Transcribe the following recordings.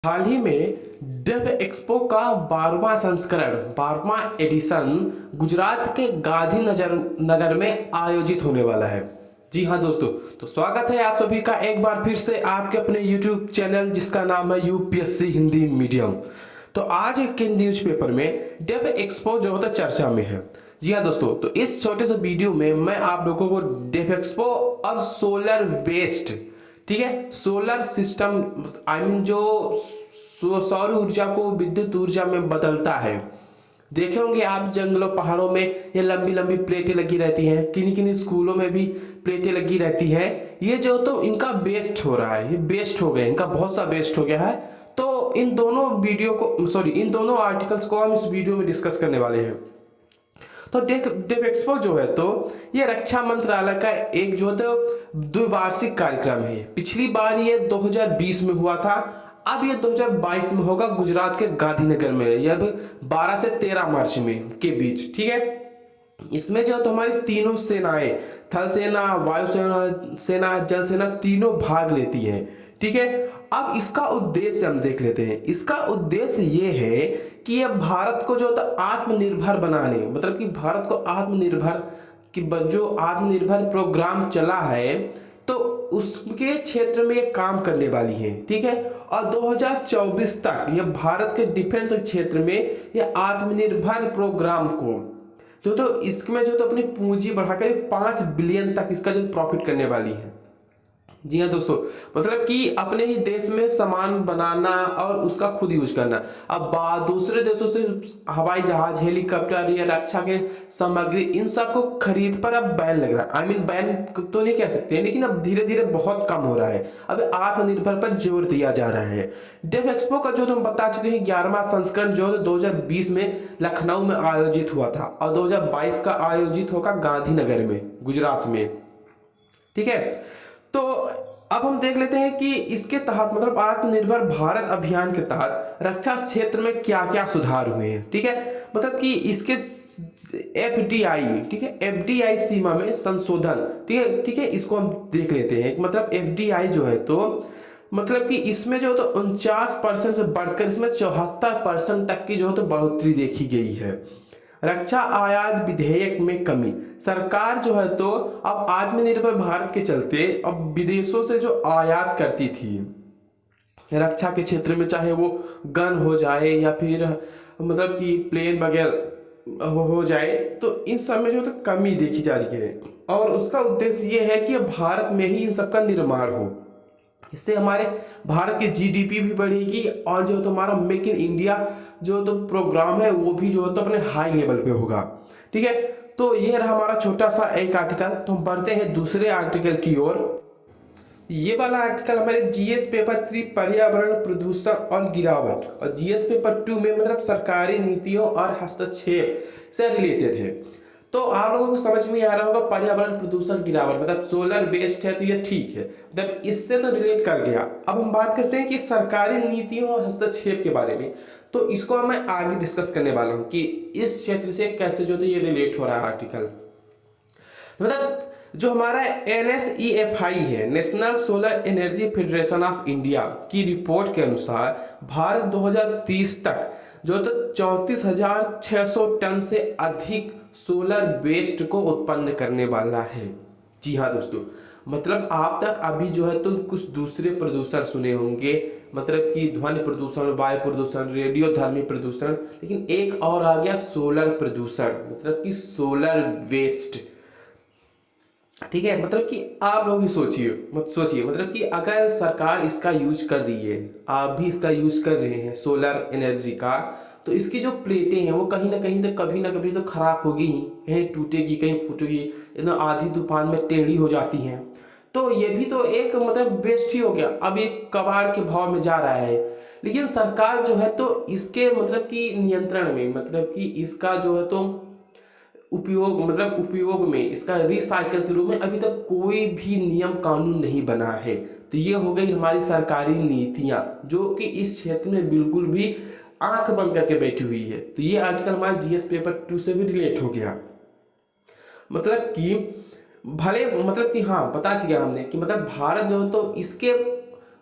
हाल ही में Dave expo का 12वां संस्करण 12वां एडिशन गुजरात के गांधी नगर में आयोजित होने वाला है। जी हाँ दोस्तों, तो स्वागत है आप सभी का एक बार फिर से आपके अपने YouTube चैनल जिसका नाम है यूपीएससी हिंदी मीडियम। तो आज के न्यूज़पेपर में डेव एक्सपो जो होता चर्चा में है। जी हाँ दोस्तों, तो इस छोटे से वीडियो में मैं आप लोगों को डेव एक्सपो और सोलर वेस्ट, ठीक है, सोलर सिस्टम आई मीन जो सौर ऊर्जा को विद्युत ऊर्जा में बदलता है। देखे होंगे आप जंगलों पहाड़ों में ये लंबी लंबी प्लेटें लगी रहती हैं, किन्हीं किन्हीं स्कूलों में भी प्लेटें लगी रहती हैं। ये जो तो इनका वेस्ट हो रहा है, ये वेस्ट हो गया, इनका बहुत सा वेस्ट हो गया है। तो इन दोनों वीडियो को इन दोनों आर्टिकल्स को हम इस वीडियो में डिस्कस करने वाले हैं। तो डेव एक्सपो जो है तो ये रक्षा मंत्रालय का एक जो है तो द्विवार्षिक कार्यक्रम है। पिछली बार ये 2020 में हुआ था, अब ये 2022 में होगा गुजरात के गांधीनगर में, यह 12 से 13 मार्च में के बीच, ठीक है। इसमें जो तो हमारी तीनों सेनाएं, थल सेना, वायु सेना, सेना, जल सेना, तीनों भाग लेती हैं, ठीक है। अब इसका उद्देश्य हम देख लेते हैं। इसका उद्देश्य ये है कि ये भारत को जो आत्मनिर्भर बनाने, मतलब कि भारत को आत्मनिर्भर कि जो आत्मनिर्भर प्रोग्राम चला है तो उसके क्षेत्र में ये काम करने वाली है, ठीक है। और 2024 तक ये भारत के डिफेंस क्षेत्र में ये आत्मनिर्भर प्रोग्राम को तो इसमें जो तो अपनी पूंजी बढ़ाकर 5 बिलियन तक इसका जो प्रॉफिट करने वाली है। जी हाँ दोस्तों, मतलब कि अपने ही देश में सामान बनाना और उसका खुद यूज करना। अब दूसरे देशों से हवाई जहाज, हेलीकॉप्टर या रक्षा के सामग्री, इन सब को खरीद पर अब बैन लग रहा है। आई मीन बैन तो नहीं कह सकते हैं, लेकिन अब धीरे धीरे बहुत कम हो रहा है। अब आत्मनिर्भर पर जोर दिया जा रहा है। डेव एक्सपो का जो हम बता चुके हैं 11वां संस्करण जो 2020 में लखनऊ में आयोजित हुआ था और 2022 का आयोजित होगा गांधीनगर में, गुजरात में, ठीक है। तो अब हम देख लेते हैं कि इसके तहत मतलब आत्मनिर्भर भारत अभियान के तहत रक्षा क्षेत्र में क्या क्या सुधार हुए हैं, ठीक है। मतलब कि इसके एफडीआई, ठीक है, एफडीआई सीमा में संशोधन, ठीक है, ठीक है, इसको हम देख लेते हैं। मतलब एफडीआई जो है तो मतलब कि इसमें जो तो 49% से बढ़कर इसमें 74% तक की जो है तो बढ़ोतरी देखी गई है। रक्षा आयात विधेयक में कमी, सरकार जो है तो अब आत्मनिर्भर भारत के चलते अब विदेशों से जो आयात करती थी रक्षा के क्षेत्र में, चाहे वो गन हो जाए या फिर मतलब कि प्लेन वगैरह हो जाए, तो इन सब में जो तो कमी देखी जा रही है। और उसका उद्देश्य ये है कि भारत में ही इन सब का निर्माण हो। इससे हमारे भारत की जीडीपी भी बढ़ेगी और जो तो हमारा मेक इन इंडिया जो तो प्रोग्राम है वो भी जो है तो अपने हाई लेवल पे होगा, ठीक है। तो ये रहा हमारा छोटा सा एक आर्टिकल। तो हम बढ़ते हैं दूसरे आर्टिकल की ओर। ये वाला आर्टिकल हमारे जीएस पेपर 3 पर्यावरण प्रदूषण और गिरावट और जीएस पेपर 2 में मतलब सरकारी नीतियों और हस्तक्षेप से रिलेटेड है। तो आप लोगों को समझ में आ रहा होगा पर्यावरण प्रदूषण गिरावट मतलब सोलर बेस्ड है तो ये ठीक है, मतलब इससे तो रिलेट कर गया। अब हम बात करते हैं कि सरकारी नीतियों और हस्तक्षेप के बारे में। तो इसको मैं आगे डिस्कस करने वाला हूँ कि इस क्षेत्र से कैसे जो तो ये रिलेट हो रहा है आर्टिकल। मतलब जो हमारा NSEFI है, national solar energy federation of India की रिपोर्ट के अनुसार भारत 2030 तक जो तो 34,600 टन से अधिक सोलर वेस्ट को उत्पन्न करने वाला है। जी हाँ दोस्तों, मतलब आप तक अभी जो है तो कुछ दूसरे प्रदूषण सुने होंगे, मतलब कि ध्वनि प्रदूषण, वायु प्रदूषण, रेडियोधर्मी प्रदूषण, लेकिन एक और आ गया सोलर प्रदूषण, मतलब कि सोलर वेस्ट, ठीक है। मतलब कि आप लोग भी सोचिए मतलब कि अगर सरकार इसका यूज कर रही है, आप भी इसका यूज कर रहे हैं सोलर एनर्जी का, तो इसकी जो प्लेटें हैं वो कहीं ना कहीं तो कभी ना कभी तो खराब होगी ही, कहीं टूटेगी, कहीं फूटेगी, एकदम आधी तूफान में टेढ़ी हो जाती हैं। तो ये भी तो एक मतलब वेस्ट ही हो गया। अब एक कबाड़ के भाव में जा रहा है, लेकिन सरकार जो है तो इसके मतलब कि नियंत्रण में, मतलब कि इसका जो है तो उपयोग में इसका रिसाइकल के रूप में अभी तक कोई भी नियम कानून नहीं बना है। तो ये हो गई हमारी सरकारी नीतियां जो कि इस क्षेत्र में बिल्कुल भी आंख बंद करके बैठी हुई है। तो ये आर्टिकल हमारे जीएस पेपर 2 से भी रिलेट हो गया। मतलब कि भले मतलब कि हाँ बता चुके हमने कि मतलब भारत जो तो इसके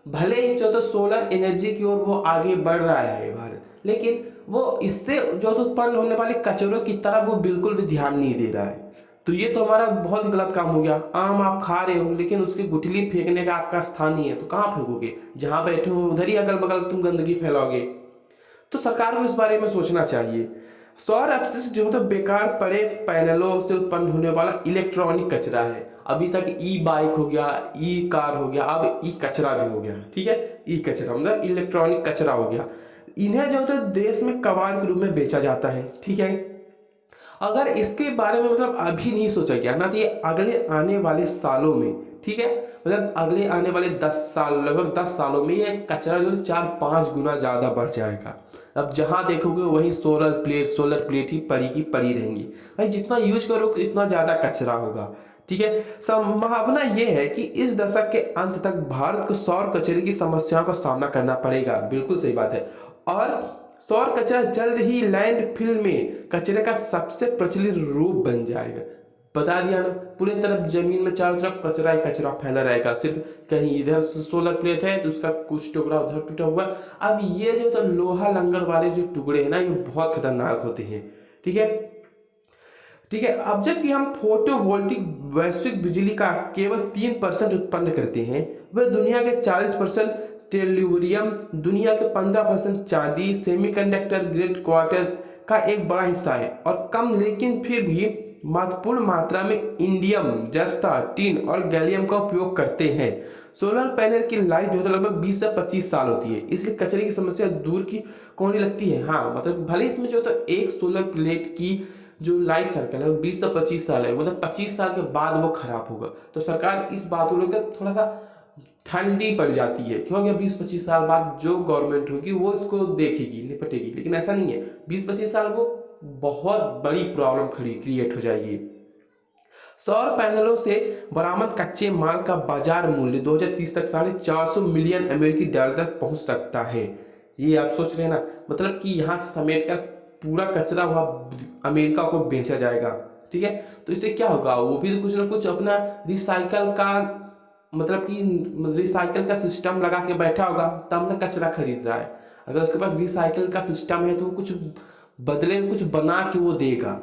भले ही जो तो सोलर एनर्जी की ओर वो आगे बढ़ रहा है भारत, लेकिन वो इससे जो तो उत्पन्न होने वाले कचरों की तरफ वो बिल्कुल भी ध्यान नहीं दे रहा है। तो ये तो हमारा बहुत गलत काम हो गया। आम आप खा रहे हो लेकिन उसकी गुठली फेंकने का आपका स्थान नहीं है, तो कहाँ फेंकोगे? जहाँ बैठे हो उधर ही अगल बगल तुम गंदगी फैलाओगे। तो सरकार को इस बारे में सोचना चाहिए। सौर अपशिष्ट जो है तो बेकार पड़े पैनलों से उत्पन्न होने वाला इलेक्ट्रॉनिक कचरा है। अभी तक ई बाइक हो गया, ई कार हो गया, अब ई कचरा भी हो गया। ठीक है, ई कचरा मतलब इलेक्ट्रॉनिक कचरा हो गया। इन्हें जो है तो देश में कबाड़ के रूप में बेचा जाता है। ठीक है, अगर इसके बारे में मतलब अभी नहीं सोचा गया ना, तो ये अगले आने वाले सालों में, ठीक है, मतलब अगले आने वाले 10 साल, लगभग 10 सालों में ये कचरा जो 4-5 गुना ज़्यादा बढ़ जाएगा। अब जहाँ देखोगे वहीं सोलर प्लेट ही पड़ी की पड़ी रहेंगी। भाई जितना यूज करोगे इतना ज़्यादा कचरा होगा। ठीक है, संभावना ये है कि इस दशक के अंत तक भारत को सौर कचरे की समस्याओं का सामना करना पड़ेगा। बिल्कुल सही बात है। और सौर कचरा जल्द ही लैंडफिल में कचरे का सबसे प्रचलित रूप बन जाएगा। बता दिया ना, पूरी तरफ जमीन में चारों तरफ कचरा ही कचरा फैला रहेगा। सिर्फ कहीं इधर सोलर प्लेट है तो उसका कुछ टुकड़ा उधर टूटा हुआ। अब ये जो तो लोहा लंगर वाले जो टुकड़े हैं ना, ये बहुत खतरनाक होते हैं। ठीक है, ठीक है। अब जबकि हम फोटोवोल्टिक वैश्विक बिजली का केवल 3% उत्पन्न करते हैं, वह दुनिया के 40% टेल्यूरियम, दुनिया के 15% चांदी, सेमीकंडक्टर ग्रेड क्वार्टर्स का एक बड़ा हिस्सा है और कम लेकिन फिर भी महत्वपूर्ण मात्रा में इंडियम, जस्ता, टिन और गैलियम का उपयोग करते हैं। सोलर पैनल की लाइफ जो है लगभग 20 से 25 साल होती है, इसलिए कचरे की समस्या दूर की कौन लगती है। हाँ, मतलब भले इसमें जो तो एक सोलर प्लेट की जो लाइफ सर्कल है वो 20 से 25 साल है, मतलब 25 साल के बाद वो खराब होगा। तो सरकार इस बात को लेकर थोड़ा सा ठंडी पड़ जाती है, क्योंकि 20-25 साल बाद जो गवर्नमेंट होगी वो इसको देखेगी, निपटेगी। लेकिन ऐसा नहीं है, 20-25 साल वो बहुत बड़ी प्रॉब्लम क्रिएट हो जाएगी। सौर पैनलों से बरामद कच्चे माल का बाजार मूल्य 2030 तक $450 मिलियन अमेरिकी डॉलर तक पहुंच सकता है। ये आप सोच रहे हैं ना, मतलब कि यहाँ से समेट कर पूरा कचरा वहाँ अमेरिका को बेचा जाएगा। ठीक है, तो इससे क्या होगा, वो भी कुछ ना कुछ अपना रिसाइकल का मतलब कि रिसाइकल का सिस्टम लगा के बैठा होगा, तब तक कचरा खरीद रहा है। अगर उसके पास रिसाइकल का सिस्टम है तो वो कुछ बदले में कुछ बना के वो देगा,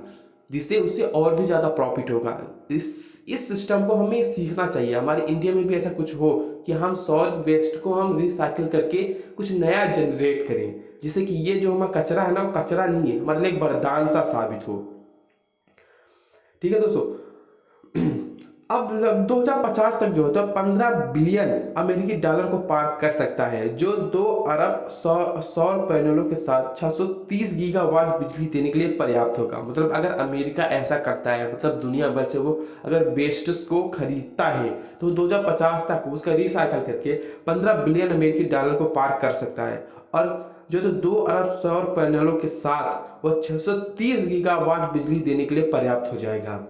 जिससे उससे और भी ज़्यादा प्रॉफिट होगा। इस सिस्टम को हमें सीखना चाहिए। हमारे इंडिया में भी ऐसा कुछ हो कि हम सौर वेस्ट को हम रिसाइकिल करके कुछ नया जनरेट करें, जिससे कि ये जो हमारा कचरा है ना, वो कचरा नहीं है, हमारे लिए एक वरदान सा साबित हो। ठीक है दोस्तों, अब 2050 तक जो है तो 15 बिलियन अमेरिकी डॉलर को पार कर सकता है, जो 2 अरब सौर पैनलों के साथ 630 गीगावाट बिजली देने के लिए पर्याप्त होगा। मतलब अगर अमेरिका ऐसा करता है, मतलब दुनिया भर से वो अगर वेस्ट्स को खरीदता है, तो 2050 तक उसका रिसाइकल करके 15 बिलियन अमेरिकी डॉलर को पार कर सकता है। और जो तो 2 अरब सौर पैनलों के साथ वह 630 गीगावाट बिजली देने के लिए पर्याप्त हो जाएगा।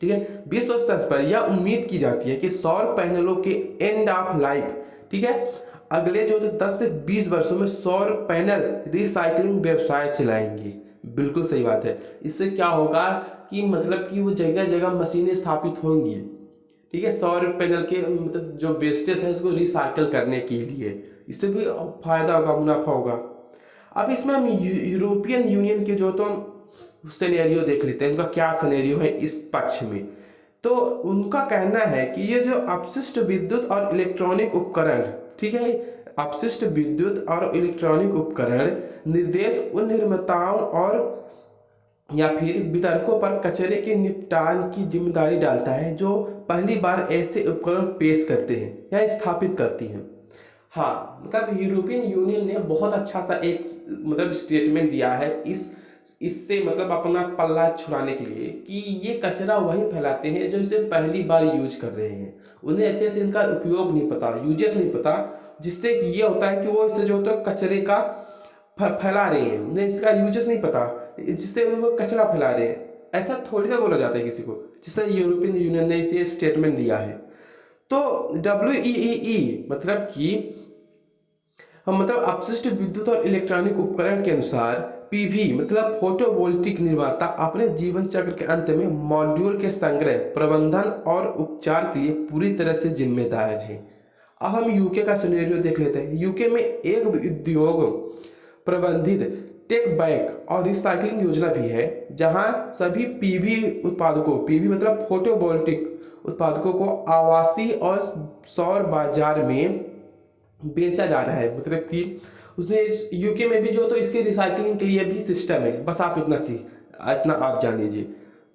ठीक है, विश्व स्तर पर यह उम्मीद की जाती है कि सौर पैनलों के एंड ऑफ लाइफ, ठीक है, अगले जो 10 से 20 वर्षों में सौर पैनल रिसाइकलिंग व्यवसाय चलाएंगे। बिल्कुल सही बात है। इससे क्या होगा कि मतलब कि वो जगह जगह मशीनें स्थापित होंगी। ठीक है, सौर पैनल के मतलब जो वेस्टेज है उसको रिसाइकल करने के लिए, इससे भी फायदा होगा, मुनाफा होगा। अब इसमें हम यूरोपियन यूनियन के जो तो हम सिनेरियो देख लेते हैं, उनका क्या सिनेरियो है इस पक्ष में। तो उनका कहना है कि ये जो अपशिष्ट विद्युत और इलेक्ट्रॉनिक उपकरण, ठीक है, अपशिष्ट विद्युत और इलेक्ट्रॉनिक उपकरण निर्देश उन निर्माताओं और या फिर वितरकों पर कचरे के निपटान की जिम्मेदारी डालता है जो पहली बार ऐसे उपकरण पेश करते हैं या स्थापित करती हैं। हाँ, मतलब यूरोपियन यूनियन ने बहुत अच्छा सा एक मतलब स्टेटमेंट दिया है इससे मतलब अपना पल्ला छुड़ाने के लिए कि ये कचरा वही फैलाते हैं जो इसे पहली बार यूज कर रहे हैं। उन्हें अच्छे से इनका उपयोग नहीं पता, यूजेस नहीं पता, जिससे कि ये होता है कि वो इसे जो तो कचरे का फैला रहे हैं, उन्हें इसका यूजेस नहीं पता, जिससे वो कचरा फैला रहे हैं। ऐसा थोड़ी ना बोला जाता है किसी को, जिससे यूरोपियन यूनियन ने इसे स्टेटमेंट दिया है। तो WEEE मतलब कि मतलब अपशिष्ट विद्युत और इलेक्ट्रॉनिक उपकरण के अनुसार पीवी मतलब फोटोवोल्टिक निर्माता अपने जीवन चक्र के अंत में मॉड्यूल के संग्रह, प्रबंधन और उपचार के लिए पूरी तरह से जिम्मेदार है। अब हम यूके का सिनेरियो देख लेते हैं। यूके में एक उद्योग प्रबंधित टेक बैक और रिसाइकलिंग योजना भी है, जहां सभी पीवी उत्पादकों, पीवी मतलब फोटोवोल्टिक उत्पादकों को आवासीय और सौर बाजार में बेचा जा रहा है। मतलब कि उसने यूके में भी जो तो इसके रिसाइकलिंग के लिए भी सिस्टम है। बस आप इतना आप जान लीजिए।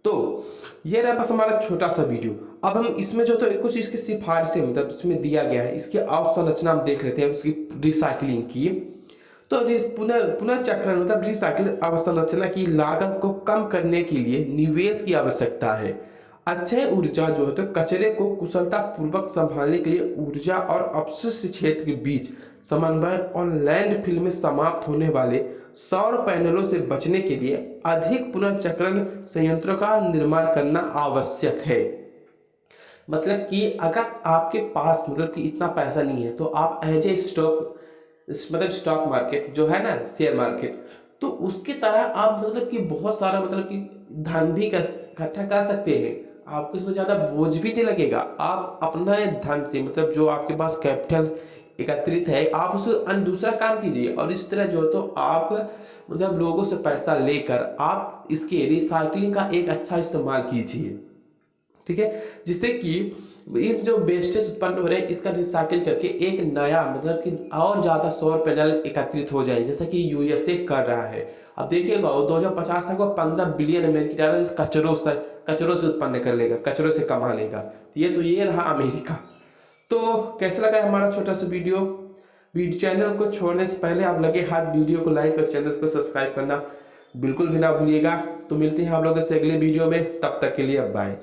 तो ये रहा बस हमारा छोटा सा वीडियो। अब हम इसमें जो तो कुछ इसकी सिफारिशें मतलब इसमें दिया गया है, इसकी अवसंरचना हम देख लेते हैं उसकी रिसाइकलिंग की। तो पुनर्चक्रण मतलब रिसाइकिल अवसंरचना की लागत को कम करने के लिए निवेश की आवश्यकता है। अक्षय ऊर्जा जो है तो कचरे को कुशलता पूर्वक संभालने के लिए ऊर्जा और अपशिष्ट क्षेत्र के बीच समन्वय और लैंडफिल में समाप्त होने वाले सौर पैनलों से बचने के लिए अधिक पुनर्चक्रण संयंत्रों का निर्माण करना आवश्यक है। मतलब कि अगर आपके पास मतलब कि इतना पैसा नहीं है तो आप एज ए स्टॉक मार्केट जो है ना, शेयर मार्केट, तो उसकी तरह आप मतलब कि बहुत सारा मतलब कि धन भी इकट्ठा कर सकते हैं। आपको इसमें ज़्यादा बोझ भी नहीं लगेगा। आप अपना धन से मतलब जो आपके पास कैपिटल एकत्रित है आप उसे दूसरा काम कीजिए, और इस तरह जो तो आप मतलब लोगों से पैसा लेकर आप इसके रिसाइकलिंग का एक अच्छा इस्तेमाल कीजिए। ठीक है, जिससे कि ये जो वेस्टेज उत्पन्न हो रहे हैं इसका रिसाइकिल करके एक नया मतलब कि और ज़्यादा सौर पैनल एकत्रित हो जाए, जैसा कि यूएसए कर रहा है। अब देखिएगा वो 2050 तक वो 15 बिलियन अमेरिकी डॉलर इस कचरों से उत्पन्न कर लेगा, कचरों से कमा लेगा। ये रहा अमेरिका। तो कैसा लगा हमारा छोटा सा वीडियो चैनल को छोड़ने से पहले आप लगे हाथ वीडियो को लाइक और चैनल को सब्सक्राइब करना बिल्कुल भी ना भूलिएगा। तो मिलते हैं आप लोगों से अगले वीडियो में, तब तक के लिए बाय।